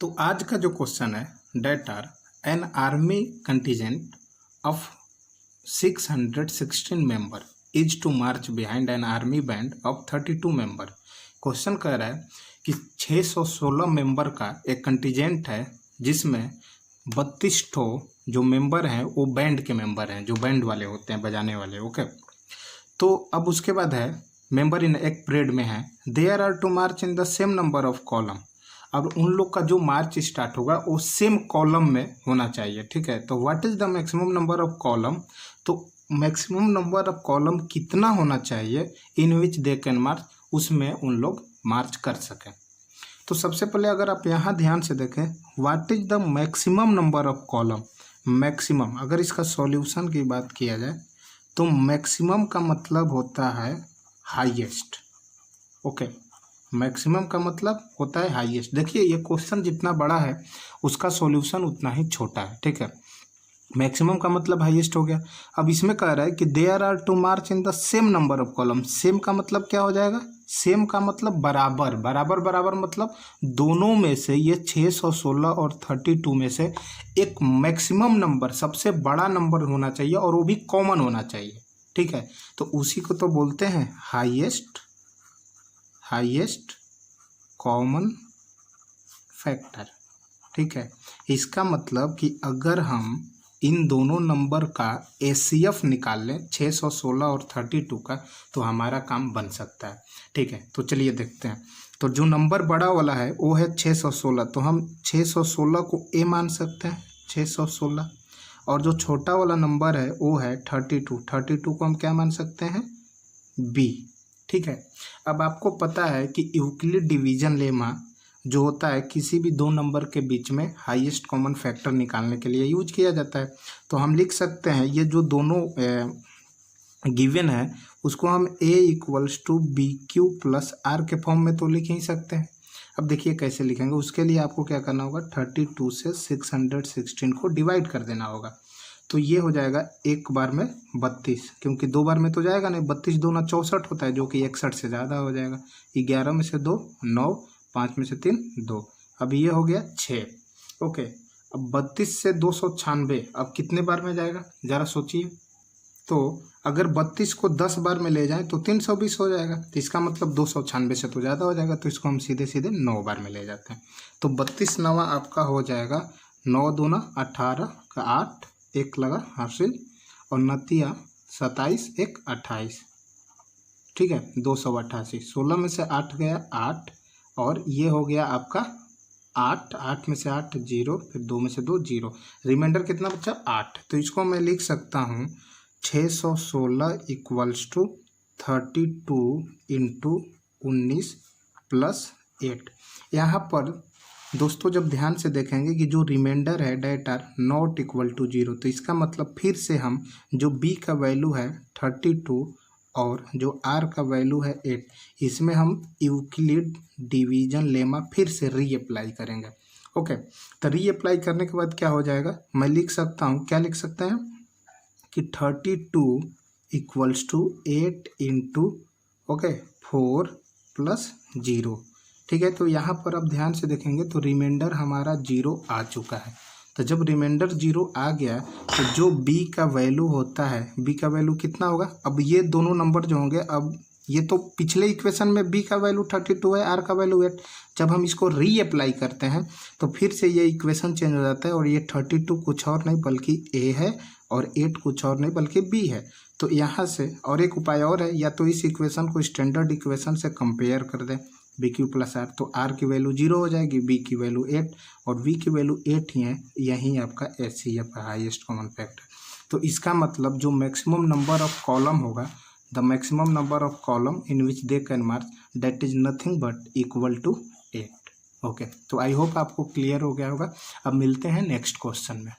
तो आज का जो क्वेश्चन है, that are an army contingent of 616 member is to march behind an army band of 32 member. Question कह रहा है कि 616 मेंबर का एक कंटिजेंट है जिसमें 32 ठो जो मेंबर हैं वो बैंड के मेंबर हैं, जो बैंड वाले होते हैं, बजाने वाले। ओके, तो अब उसके बाद है मेंबर इन एक परेड में है, there are to march in the same number of column. अब उन लोग का जो मार्च स्टार्ट होगा वो सेम कॉलम में होना चाहिए। ठीक है, तो what is the maximum number of column, तो मैक्सिमम नंबर ऑफ कॉलम कितना होना चाहिए इन विच दे कैन मार्च, उसमें उन लोग मार्च कर सकें। तो सबसे पहले अगर आप यहाँ ध्यान से देखें, what is the maximum number of column, maximum अगर इसका सॉल्यूशन की बात किया जाए तो मैक्सिमम का मतलब होता है हाईएस्ट। ओके, मैक्सिमम का मतलब होता है हाईएस्ट। देखिए ये क्वेश्चन जितना बड़ा है उसका सॉल्यूशन उतना ही छोटा है। ठीक है, मैक्सिमम का मतलब हाईएस्ट हो गया। अब इसमें कह रहा है कि there are to march in the same number of column. Same का मतलब क्या हो जाएगा, सेम का मतलब बराबर, बराबर बराबर मतलब दोनों में से, ये 616 और 32 में से एक मैक्सिमम नंबर, सबसे बड़ा नंबर होना चाहिए और वो भी कॉमन होना चाहिए। ठीक है, तो उसी को तो बोलते हैं हाईएस्ट कॉमन फैक्टर। ठीक है, इसका मतलब कि अगर हम इन दोनों नंबर का एचसीएफ निकाल लें 616 और 32 का, तो हमारा काम बन सकता है। ठीक है, तो चलिए देखते हैं। तो जो नंबर बड़ा वाला है वो है 616, तो हम 616 को ए मान सकते हैं 616, और जो छोटा वाला नंबर है वो है 32 को हम क्या मान सकते हैं, बी। ठीक है, अब आपको पता है कि यूक्लिड डिवीजन लेमा जो होता है किसी भी दो नंबर के बीच में हाईएस्ट कॉमन फैक्टर निकालने के लिए यूज किया जाता है। तो हम लिख सकते हैं ये जो दोनों गिवन है उसको हम a equals to B Q plus R के फॉर्म में तो लिख ही सकते हैं। अब देखिए कैसे लिखेंगे, उसके लिए आपको क्या करना होगा, 32 से 616 को डिवाइड कर देना होगा। तो ये हो जाएगा एक बार में 32, क्योंकि दो बार में तो जाएगा नहीं, 32 दूना 64 होता है जो कि 61 से ज़्यादा हो जाएगा। 11 में से 2 9, 5 में से 3 2, अब ये हो गया 6। ओके, अब 32 से 296 अब कितने बार में जाएगा ज़रा सोचिए। तो अगर 32 को 10 बार में ले जाएं तो 320 हो जाएगा, तो इसका मतलब 296 से तो ज़्यादा हो जाएगा, तो इसको हम सीधे सीधे 9 बार में ले जाते हैं। तो 32 नवा आपका हो जाएगा 9 दूना 18 का 8, एक लगा हासिल, और नतिया 27 1 28। ठीक है, 288। 16 में से 8 गया 8, और ये हो गया आपका 8 में से 8 0, फिर 2 में से 2 0, रिमाइंडर कितना बचा 8। तो इसको मैं लिख सकता हूँ 616 इक्वल्स टू 32 इंटू 19 प्लस 8। यहाँ पर दोस्तों जब ध्यान से देखेंगे कि जो रिमाइंडर है that are not equal to 0, तो इसका मतलब फिर से हम जो b का वैल्यू है 32 और जो r का वैल्यू है 8, इसमें हम यूक्लिड डिवीजन लेमा फिर से रीअप्लाई करेंगे। ओके, तो रीअप्लाई करने के बाद क्या हो जाएगा, मैं लिख सकता हूँ, क्या लिख सकते हैं कि 32 इक्वल्स टू 8 इंटू 4 प्लस 0। ठीक है, तो यहाँ पर अब ध्यान से देखेंगे तो रिमाइंडर हमारा 0 आ चुका है। तो जब रिमाइंडर 0 आ गया तो जो b का वैल्यू होता है, b का वैल्यू कितना होगा, अब ये दोनों नंबर जो होंगे, अब ये तो पिछले इक्वेशन में b का वैल्यू 32 है, r का वैल्यू 8। जब हम इसको रीअप्लाई करते हैं तो फिर से ये इक्वेशन चेंज हो जाता है, और ये 32 कुछ और नहीं बल्कि a है, और 8 कुछ और नहीं बल्कि b है। तो यहाँ से और एक उपाय और है, या तो इस इक्वेशन को स्टैंडर्ड इक्वेशन से कंपेयर कर दें, बी क्यू प्लस आर, तो आर की वैल्यू 0 हो जाएगी, बी की वैल्यू 8 और वी की वैल्यू 8 ही है। यही आपका एचसीएफ है, हाईएस्ट कॉमन फैक्टर। तो इसका मतलब जो मैक्सिमम नंबर ऑफ कॉलम होगा, the maximum number of column in which they can march, that is nothing but equal to 8। Okay, तो आई होप आपको क्लियर हो गया होगा। अब मिलते हैं नेक्स्ट क्वेश्चन में।